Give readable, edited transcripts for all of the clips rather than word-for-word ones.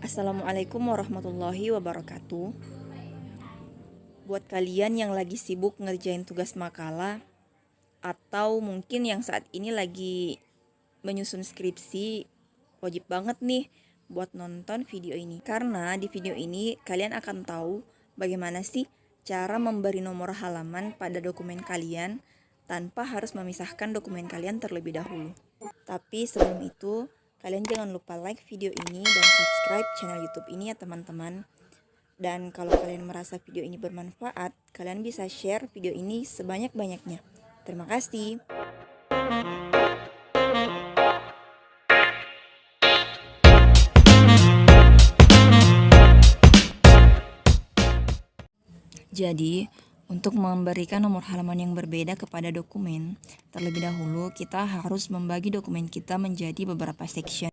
Assalamualaikum warahmatullahi wabarakatuh. Buat kalian yang lagi sibuk ngerjain tugas makalah atau mungkin yang saat ini lagi menyusun skripsi, wajib banget nih buat nonton video ini. Karena di video ini kalian akan tahu bagaimana sih cara memberi nomor halaman pada dokumen kalian tanpa harus memisahkan dokumen kalian terlebih dahulu. Tapi sebelum itu, kalian jangan lupa like video ini dan subscribe channel YouTube ini ya teman-teman. Dan kalau kalian merasa video ini bermanfaat, kalian bisa share video ini sebanyak-banyaknya. Terima kasih. Jadi, untuk memberikan nomor halaman yang berbeda kepada dokumen, terlebih dahulu kita harus membagi dokumen kita menjadi beberapa section.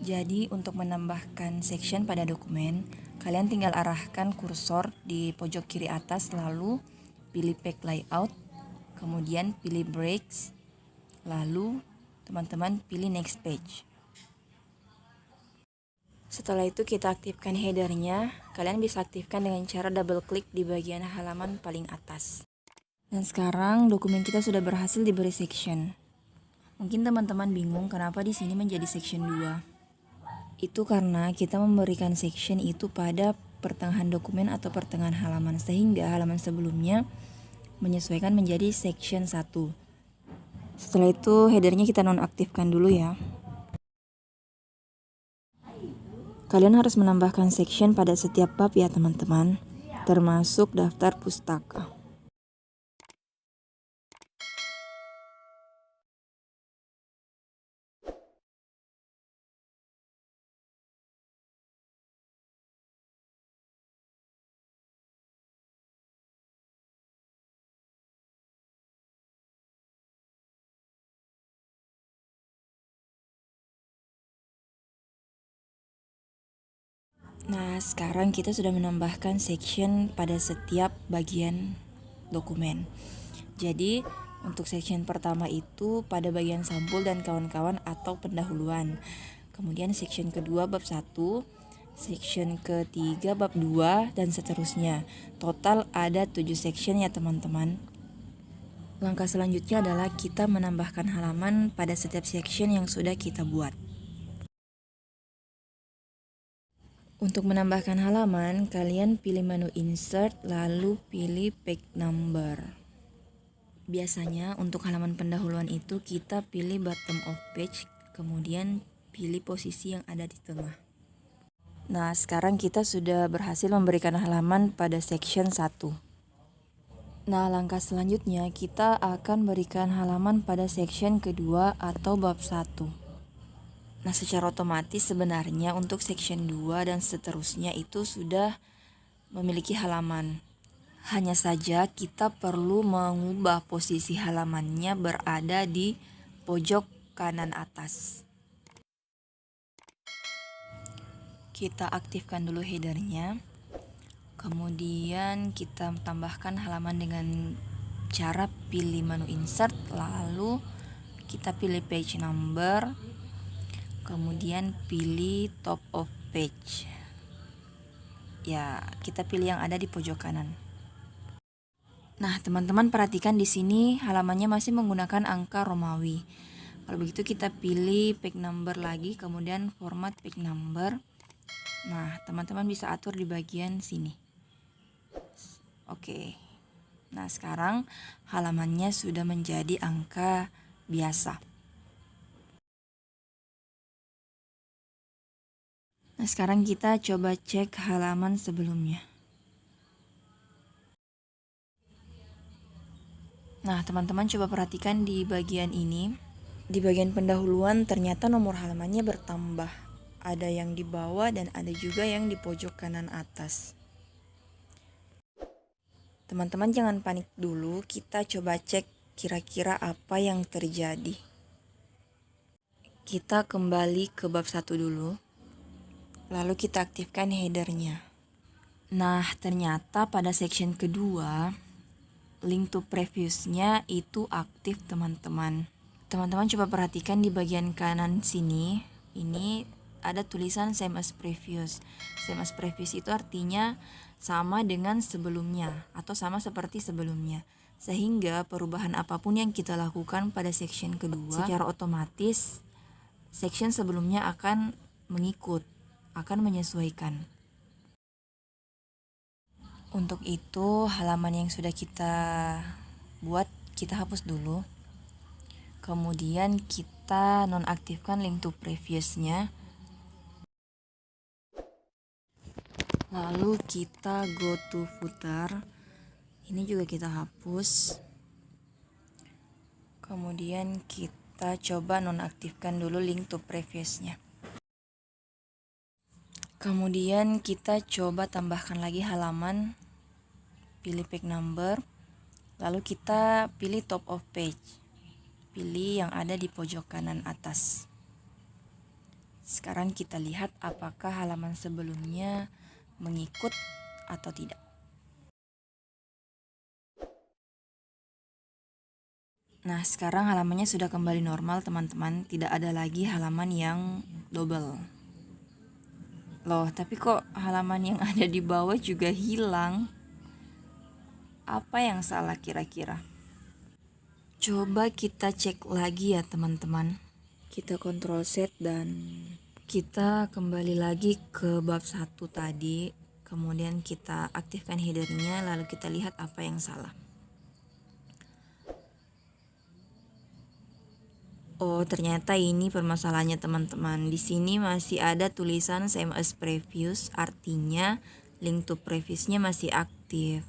Jadi, untuk menambahkan section pada dokumen, kalian tinggal arahkan kursor di pojok kiri atas, lalu pilih Pack Layout, kemudian pilih Breaks, lalu teman-teman pilih Next Page. Setelah itu kita aktifkan headernya. Kalian bisa aktifkan dengan cara double klik di bagian halaman paling atas. Dan sekarang dokumen kita sudah berhasil diberi section. Mungkin teman-teman bingung kenapa di sini menjadi section 2. Itu karena kita memberikan section itu pada pertengahan dokumen atau pertengahan halaman, sehingga halaman sebelumnya menyesuaikan menjadi section 1. Setelah itu headernya kita nonaktifkan dulu ya. Kalian harus menambahkan section pada setiap bab ya teman-teman, termasuk daftar pustaka. Nah, sekarang kita sudah menambahkan section pada setiap bagian dokumen. Jadi, untuk section pertama itu pada bagian sampul dan kawan-kawan atau pendahuluan. Kemudian section kedua bab 1, section ketiga bab 2, dan seterusnya. Total ada 7 section ya teman-teman. Langkah selanjutnya adalah kita menambahkan halaman pada setiap section yang sudah kita buat. Untuk menambahkan halaman, kalian pilih menu Insert, lalu pilih Page Number. Biasanya untuk halaman pendahuluan itu kita pilih bottom of page, kemudian pilih posisi yang ada di tengah. Nah, sekarang kita sudah berhasil memberikan halaman pada section 1. Nah, langkah selanjutnya kita akan berikan halaman pada section kedua atau bab 1. Nah, secara otomatis sebenarnya untuk section 2 dan seterusnya itu sudah memiliki halaman. Hanya saja kita perlu mengubah posisi halamannya berada di pojok kanan atas. Kita aktifkan dulu headernya. Kemudian kita tambahkan halaman dengan cara pilih menu Insert, lalu kita pilih Page Number. Kemudian pilih top of page. Ya, kita pilih yang ada di pojok kanan. Nah, teman-teman perhatikan di sini halamannya masih menggunakan angka Romawi. Kalau begitu kita pilih page number lagi, kemudian format page number. Nah, teman-teman bisa atur di bagian sini. Oke. Nah, sekarang halamannya sudah menjadi angka biasa. Nah, sekarang kita coba cek halaman sebelumnya. Nah, teman-teman coba perhatikan di bagian ini. Di bagian pendahuluan ternyata nomor halamannya bertambah. Ada yang di bawah dan ada juga yang di pojok kanan atas. Teman-teman jangan panik dulu, kita coba cek kira-kira apa yang terjadi. Kita kembali ke bab 1 dulu. Lalu kita aktifkan headernya. Nah, ternyata pada section kedua, link to previousnya itu aktif teman-teman. Teman-teman coba perhatikan di bagian kanan sini, ini ada tulisan same as previous. Same as previous itu artinya sama dengan sebelumnya atau sama seperti sebelumnya. Sehingga perubahan apapun yang kita lakukan pada section kedua, secara otomatis section sebelumnya akan mengikut, akan menyesuaikan. Untuk itu, halaman yang sudah kita buat kita hapus dulu. Kemudian kita nonaktifkan link to previousnya. Lalu kita go to footer. Ini juga kita hapus. Kemudian kita coba nonaktifkan dulu link to previousnya. Kemudian kita coba tambahkan lagi halaman, pilih page number, lalu kita pilih top of page, pilih yang ada di pojok kanan atas. Sekarang kita lihat apakah halaman sebelumnya mengikut atau tidak. Nah, sekarang halamannya sudah kembali normal teman-teman, tidak ada lagi halaman yang double. Loh, tapi kok halaman yang ada di bawah juga hilang? Apa yang salah kira-kira? Coba kita cek lagi ya teman-teman. Kita kontrol set dan kita kembali lagi ke bab 1 tadi. Kemudian kita aktifkan headernya, lalu kita lihat apa yang salah. Oh, ternyata ini permasalahannya teman-teman. Di sini masih ada tulisan same as previous, artinya link to previousnya masih aktif.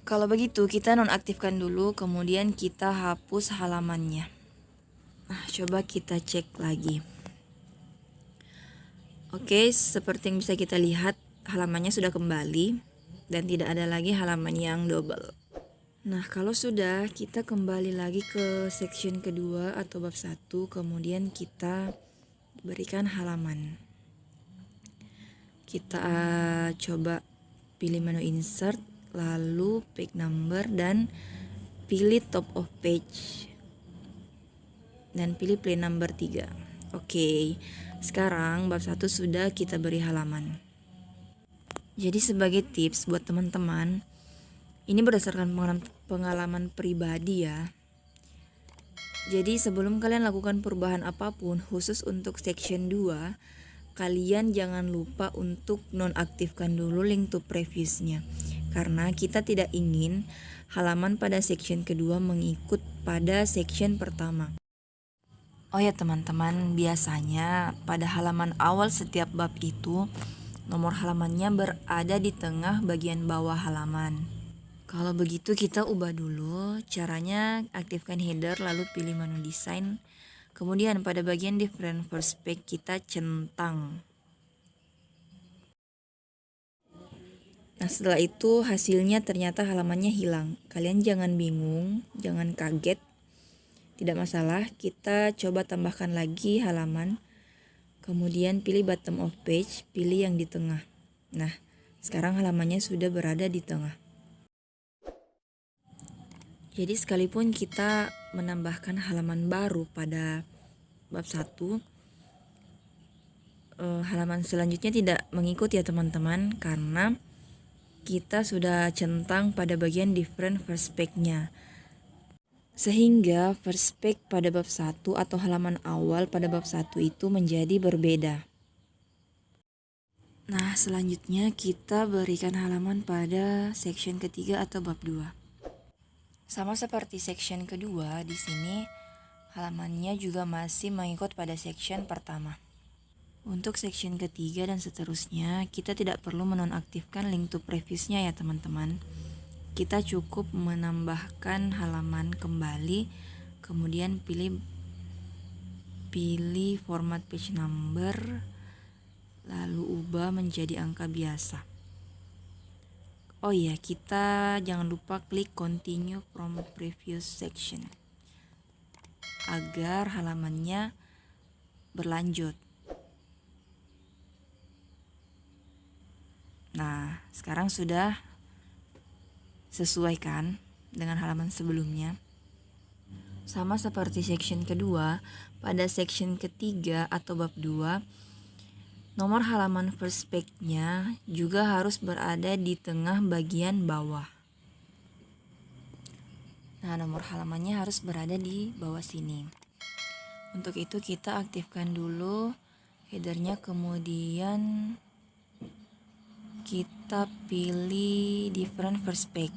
Kalau begitu kita nonaktifkan dulu, kemudian kita hapus halamannya. Nah, coba kita cek lagi. Oke, seperti yang bisa kita lihat, halamannya sudah kembali dan tidak ada lagi halaman yang double. Nah, kalau sudah, kita kembali lagi ke section kedua atau bab 1, kemudian kita berikan halaman. Kita coba pilih menu insert, lalu page number dan pilih top of page dan pilih play number 3. Oke, sekarang bab 1 sudah kita beri halaman. Jadi sebagai tips buat teman-teman, ini berdasarkan pengalaman pribadi ya. Jadi sebelum kalian lakukan perubahan apapun, khusus untuk section 2, kalian jangan lupa untuk nonaktifkan dulu link to previousnya. Karena kita tidak ingin halaman pada section kedua mengikut pada section pertama. Oh ya teman-teman, biasanya pada halaman awal setiap bab itu, nomor halamannya berada di tengah bagian bawah halaman. Kalau begitu kita ubah dulu. Caranya aktifkan header lalu pilih menu desain. Kemudian pada bagian different first page kita centang. Nah, setelah itu hasilnya ternyata halamannya hilang. Kalian jangan bingung, jangan kaget. Tidak masalah, kita coba tambahkan lagi halaman. Kemudian pilih bottom of page, pilih yang di tengah. Nah, sekarang halamannya sudah berada di tengah. Jadi sekalipun kita menambahkan halaman baru pada bab 1, halaman selanjutnya tidak mengikuti ya teman-teman, karena kita sudah centang pada bagian different first page-nya. Sehingga first page pada bab 1 atau halaman awal pada bab 1 itu menjadi berbeda. Nah, selanjutnya kita berikan halaman pada section ketiga atau bab 2. Sama seperti section kedua, di sini halamannya juga masih mengikut pada section pertama. Untuk section ketiga dan seterusnya, kita tidak perlu menonaktifkan link to previousnya ya teman-teman. Kita cukup menambahkan halaman kembali, kemudian pilih format page number, lalu ubah menjadi angka biasa. Oh iya, kita jangan lupa klik continue from previous section agar halamannya berlanjut. Nah, sekarang sudah sesuai kan dengan halaman sebelumnya. Sama seperti section kedua, pada section ketiga atau bab 2, Nomor halaman first page-nya juga harus berada di tengah bagian bawah. Nah, nomor halamannya harus berada di bawah sini. Untuk itu kita aktifkan dulu headernya, kemudian kita pilih different first page.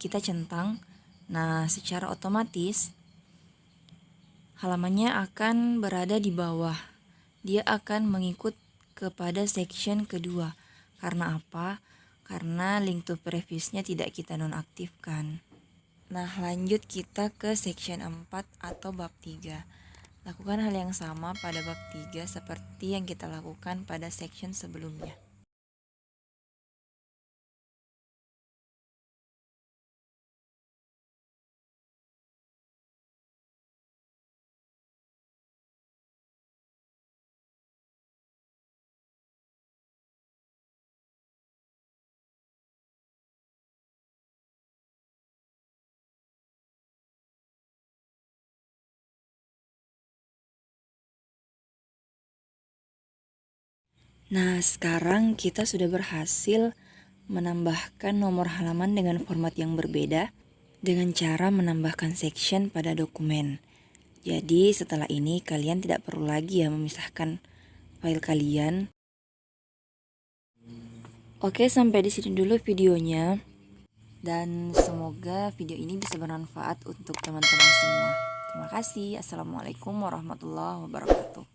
Kita centang. Nah, secara otomatis halamannya akan berada di bawah. Dia akan mengikut kepada section kedua. Karena apa? Karena link to previous-nya tidak kita nonaktifkan. Nah, lanjut kita ke section 4 atau bab 3. Lakukan hal yang sama pada bab 3 seperti yang kita lakukan pada section sebelumnya. Nah, sekarang kita sudah berhasil menambahkan nomor halaman dengan format yang berbeda dengan cara menambahkan section pada dokumen. Jadi setelah ini kalian tidak perlu lagi ya memisahkan file kalian. Oke, sampai di sini dulu videonya. Dan semoga video ini bisa bermanfaat untuk teman-teman semua. Terima kasih. Assalamualaikum warahmatullahi wabarakatuh.